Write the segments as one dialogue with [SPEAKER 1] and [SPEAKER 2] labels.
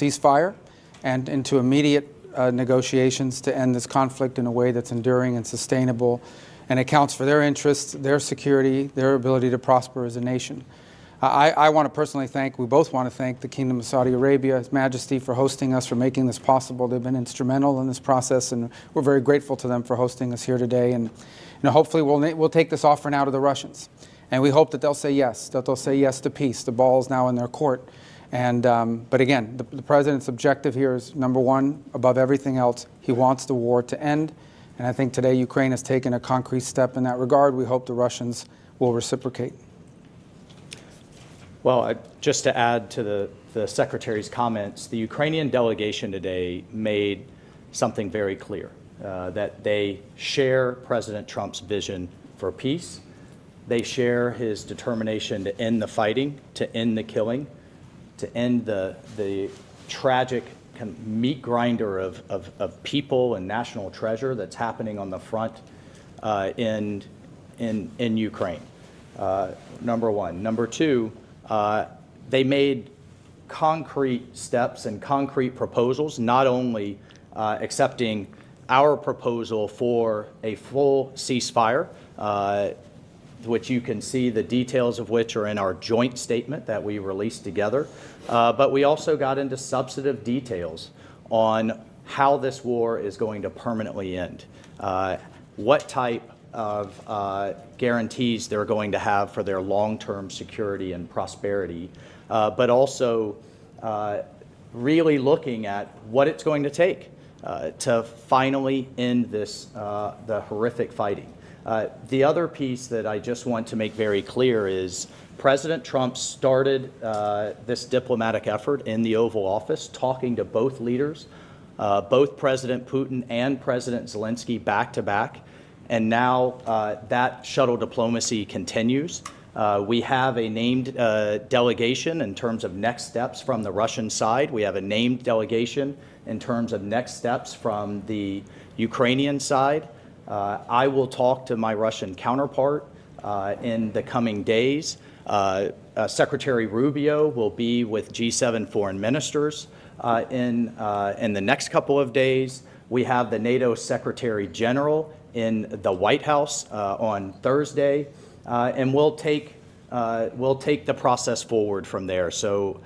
[SPEAKER 1] ceasefire and into immediate negotiations to end this conflict in a way that's enduring and sustainable and accounts for their interests, their security, their ability to prosper as a nation. I want to personally thank, we both want to thank the Kingdom of Saudi Arabia, His Majesty, for hosting us, for making this possible. They've been instrumental in this process, and we're very grateful to them for hosting us here today. And hopefully we'll take this offer now to the Russians. And we hope that they'll say yes, to peace. The ball is now in their court. And, but again, the President's objective here is, number one, above everything else, he wants the war to end. And I think today Ukraine has taken a concrete step in that regard. We hope the Russians will reciprocate.
[SPEAKER 2] Well, just to add to the Secretary's comments, the Ukrainian delegation today made something very clear, that they share President Trump's vision for peace. They share his determination to end the fighting, to end the killing, to end the tragic kind of meat grinder of people and national treasure that's happening on the front in Ukraine, number one. Number two, they made concrete steps and concrete proposals, not only accepting our proposal for a full ceasefire, which you can see the details of which are in our joint statement that we released together, but we also got into substantive details on how this war is going to permanently end, what type of guarantees they're going to have for their long-term security and prosperity, but also really looking at what it's going to take to finally end this, the horrific fighting. The other piece that I just want to make very clear is President Trump started this diplomatic effort in the Oval Office, talking to both leaders, both President Putin and President Zelensky back to back. And now that shuttle diplomacy continues. We have a named delegation in terms of next steps from the Russian side. We have a named delegation in terms of next steps from the Ukrainian side. I will talk to my Russian counterpart in the coming days. Secretary Rubio will be with G7 foreign ministers in the next couple of days. We have the NATO Secretary General in the White House on Thursday, and we'll take the process forward from there. So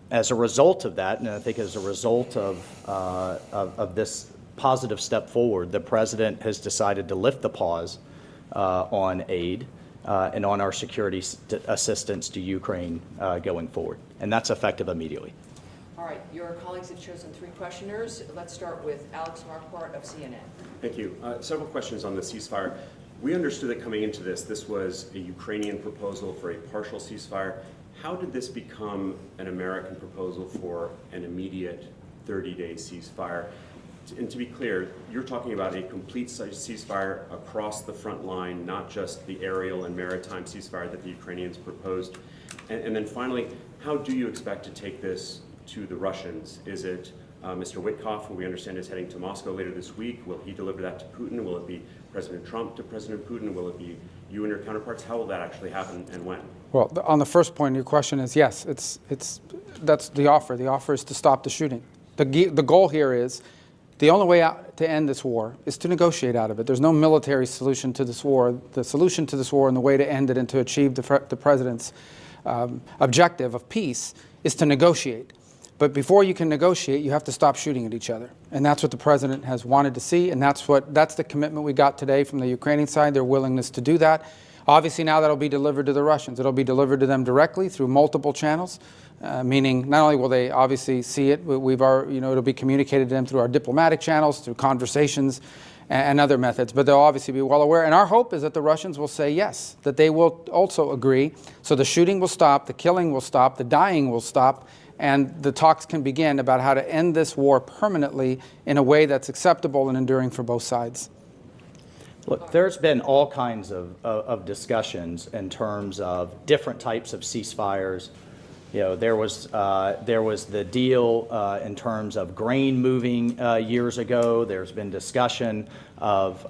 [SPEAKER 2] as a result of that, and I think as a result of this positive step forward, the President has decided to lift the pause on aid and on our security assistance to Ukraine going forward. And that's effective immediately.
[SPEAKER 3] All right, your colleagues have chosen 3 questioners. Let's start with Alex Marquardt of CNN.
[SPEAKER 4] Thank you. Several questions on the ceasefire. We understood that coming into this was a Ukrainian proposal for a partial ceasefire. How did this become an American proposal for an immediate 30-day ceasefire? And to be clear, you're talking about a complete ceasefire across the front line, not just the aerial and maritime ceasefire that the Ukrainians proposed. And then finally, how do you expect to take this to the Russians? Is it Mr. Witkoff, who we understand is heading to Moscow later this week? Will he deliver that to Putin? Will it be President Trump to President Putin? Will it be you and your counterparts? How will that actually happen and when? Well,
[SPEAKER 1] on the first point, your question is yes. That's the offer. The offer is to stop the shooting. The goal here is the only way out to end this war is to negotiate out of it. There's no military solution to this war. The solution to this war and the way to end it and to achieve the President's objective of peace is to negotiate. But before you can negotiate, you have to stop shooting at each other. And that's what the President has wanted to see, and that's the commitment we got today from the Ukrainian side, their willingness to do that. Obviously now that'll be delivered to the Russians. It'll be delivered to them directly through multiple channels, meaning not only will they obviously see it, it'll be communicated to them through our diplomatic channels, through conversations and other methods, but they'll obviously be well aware. And our hope is that the Russians will say yes, that they will also agree. So the shooting will stop, the killing will stop, the dying will stop, and the talks can begin about how to end this war permanently in a way that's acceptable and enduring for both sides.
[SPEAKER 2] Look, there's been all kinds of discussions in terms of different types of ceasefires. You know, there was the deal in terms of grain moving years ago. There's been discussion of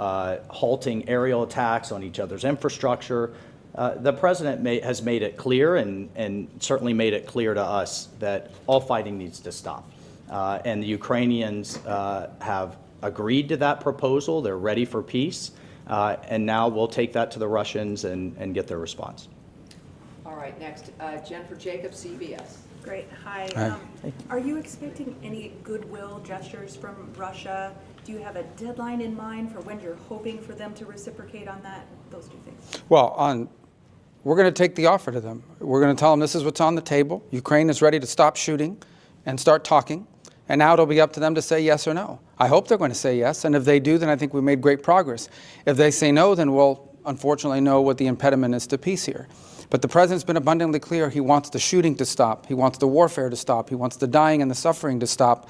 [SPEAKER 2] halting aerial attacks on each other's infrastructure. The president has made it clear and certainly made it clear to us that all fighting needs to stop. And the Ukrainians have agreed to that proposal. They're ready for peace. And now we'll take that to the Russians and get their response.
[SPEAKER 3] All right, next, Jennifer Jacobs, CBS.
[SPEAKER 5] Great. Hi.
[SPEAKER 1] Hi.
[SPEAKER 5] Are you expecting any goodwill gestures from Russia? Do you have a deadline in mind for when you're hoping for them to reciprocate on that? Those two things.
[SPEAKER 1] Well, we're going to take the offer to them. We're going to tell them this is what's on the table. Ukraine is ready to stop shooting and start talking. And now it'll be up to them to say yes or no. I hope they're going to say yes. And if they do, then I think we made great progress. If they say no, then we'll unfortunately know what the impediment is to peace here. But the president's been abundantly clear. He wants the shooting to stop. He wants the warfare to stop. He wants the dying and the suffering to stop.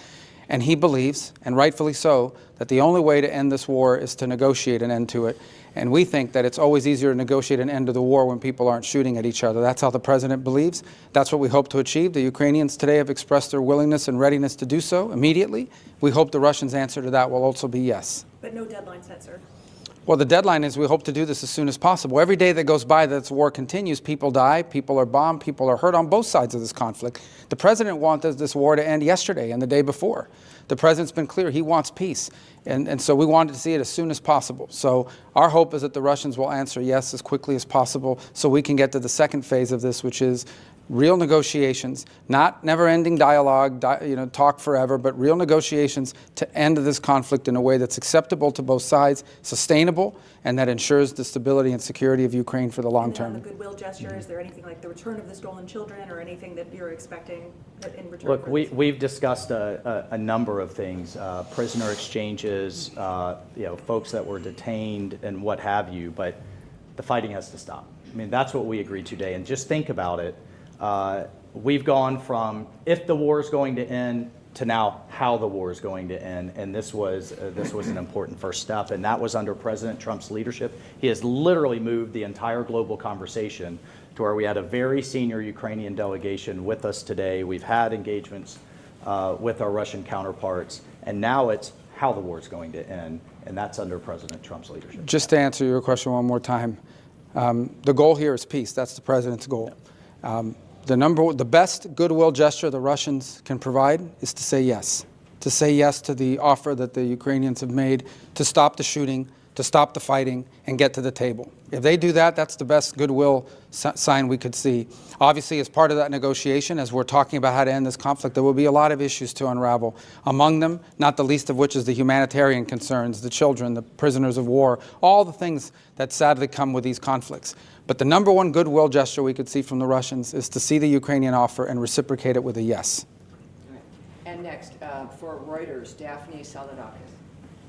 [SPEAKER 1] And he believes, and rightfully so, that the only way to end this war is to negotiate an end to it. And we think that it's always easier to negotiate an end to the war when people aren't shooting at each other. That's how the president believes. That's what we hope to achieve. The Ukrainians today have expressed their willingness and readiness to do so immediately. We hope the Russians' answer to that will also be yes.
[SPEAKER 5] But no deadline set, sir.
[SPEAKER 1] Well, the deadline is we hope to do this as soon as possible. Every day that goes by that this war continues, people die, people are bombed, people are hurt on both sides of this conflict. The president wanted this war to end yesterday and the day before. The president's been clear. He wants peace. And so we wanted to see it as soon as possible. So our hope is that the Russians will answer yes as quickly as possible so we can get to the second phase of this, which is real negotiations, not never-ending dialogue, talk forever, but real negotiations to end this conflict in a way that's acceptable to both sides, sustainable, and that ensures the stability and security of Ukraine for the long
[SPEAKER 5] And then
[SPEAKER 1] term.
[SPEAKER 5] on the goodwill gesture, is there anything like the return of the stolen children or anything that you're expecting in return?
[SPEAKER 2] Look,
[SPEAKER 5] for this?
[SPEAKER 2] we've discussed a number of things, prisoner exchanges, folks that were detained and what have you, but the fighting has to stop. I mean, that's what we agreed today. And just think about it. We've gone from if the war is going to end to now how the war is going to end, and this was an important first step, and that was under President Trump's leadership. He has literally moved the entire global conversation to where we had a very senior Ukrainian delegation with us today. We've had engagements with our Russian counterparts, and now it's how the war is going to end, and that's under President Trump's leadership.
[SPEAKER 1] Just to answer your question one more time, the goal here is peace. That's the president's goal. The best goodwill gesture the Russians can provide is to say yes to the offer that the Ukrainians have made to stop the shooting, to stop the fighting, and get to the table. If they do that, that's the best goodwill sign we could see. Obviously, as part of that negotiation, as we're talking about how to end this conflict, there will be a lot of issues to unravel. Among them, not the least of which is the humanitarian concerns, the children, the prisoners of war, all the things that sadly come with these conflicts. But the number one goodwill gesture we could see from the Russians is to see the Ukrainian offer and reciprocate it with a yes.
[SPEAKER 3] And next, for Reuters, Daphne Saladakis.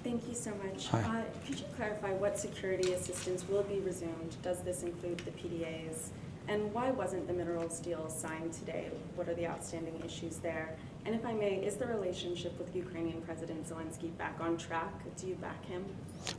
[SPEAKER 6] Thank you so much.
[SPEAKER 1] Hi.
[SPEAKER 6] Could you clarify what security assistance will be resumed? Does this include the PDAs? And why wasn't the minerals deal signed today? What are the outstanding issues there? And if I may, is the relationship with Ukrainian President Zelensky back on track? Do you back him?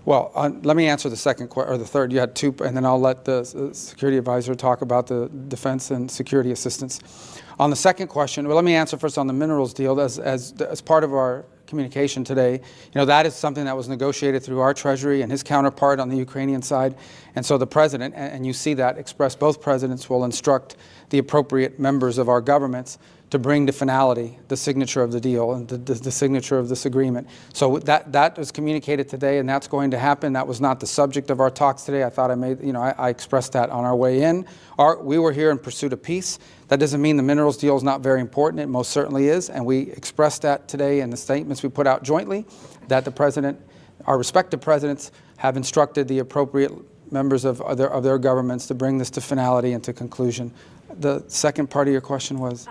[SPEAKER 1] Well, let me answer the second or the third. You had two, and then I'll let the security advisor talk about the defense and security assistance. On the second question, well, let me answer first on the minerals deal. As part of our communication today, that is something that was negotiated through our Treasury and his counterpart on the Ukrainian side. And so the president, and you see that expressed, both presidents will instruct the appropriate members of our governments to bring to finality the signature of the deal and the signature of this agreement. So that was communicated today, and that's going to happen. That was not the subject of our talks today. I thought I expressed that on our way in. We were here in pursuit of peace. That doesn't mean the minerals deal is not very important. It most certainly is, and we expressed that today in the statements we put out jointly, that the president, our respective presidents, have instructed the appropriate members of their governments to bring this to finality and to conclusion. The second part of your question was?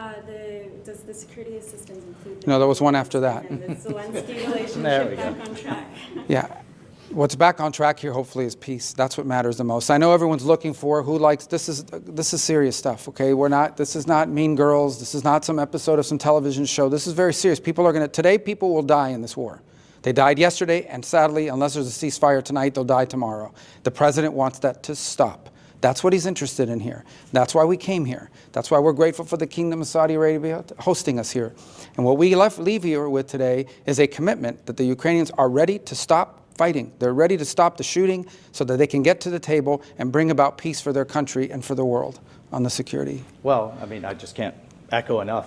[SPEAKER 6] Does the security assistance include the
[SPEAKER 1] No, there was one after that.
[SPEAKER 6] and the Zelensky relationship
[SPEAKER 2] There we go.
[SPEAKER 6] back on track?
[SPEAKER 1] Yeah. What's back on track here, hopefully, is peace. That's what matters the most. I know everyone's looking for who likes this is serious stuff, okay? This is not Mean Girls. This is not some episode of some television show. This is very serious. Today people will die in this war. They died yesterday, and sadly, unless there's a ceasefire tonight, they'll die tomorrow. The president wants that to stop. That's what he's interested in here. That's why we came here. That's why we're grateful for the Kingdom of Saudi Arabia hosting us here. And what we leave here with today is a commitment that the Ukrainians are ready to stop fighting. They're ready to stop the shooting so that they can get to the table and bring about peace for their country and for the world on the security.
[SPEAKER 2] Well, I mean, I just can't echo enough.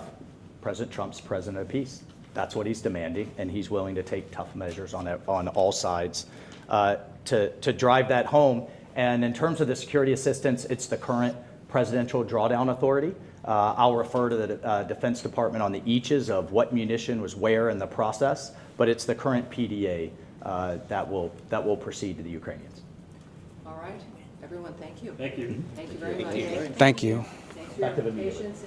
[SPEAKER 2] President Trump's president of peace. That's what he's demanding, and he's willing to take tough measures on all sides to drive that home. And in terms of the security assistance, it's the current presidential drawdown authority. I'll refer to the Defense Department on the eaches of what munition was where in the process, but it's the current PDA that will proceed to the Ukrainians.
[SPEAKER 3] All right, everyone, thank you.
[SPEAKER 7] Thank you.
[SPEAKER 3] Thank you very much.
[SPEAKER 1] Thank you.
[SPEAKER 3] Thanks for your patience.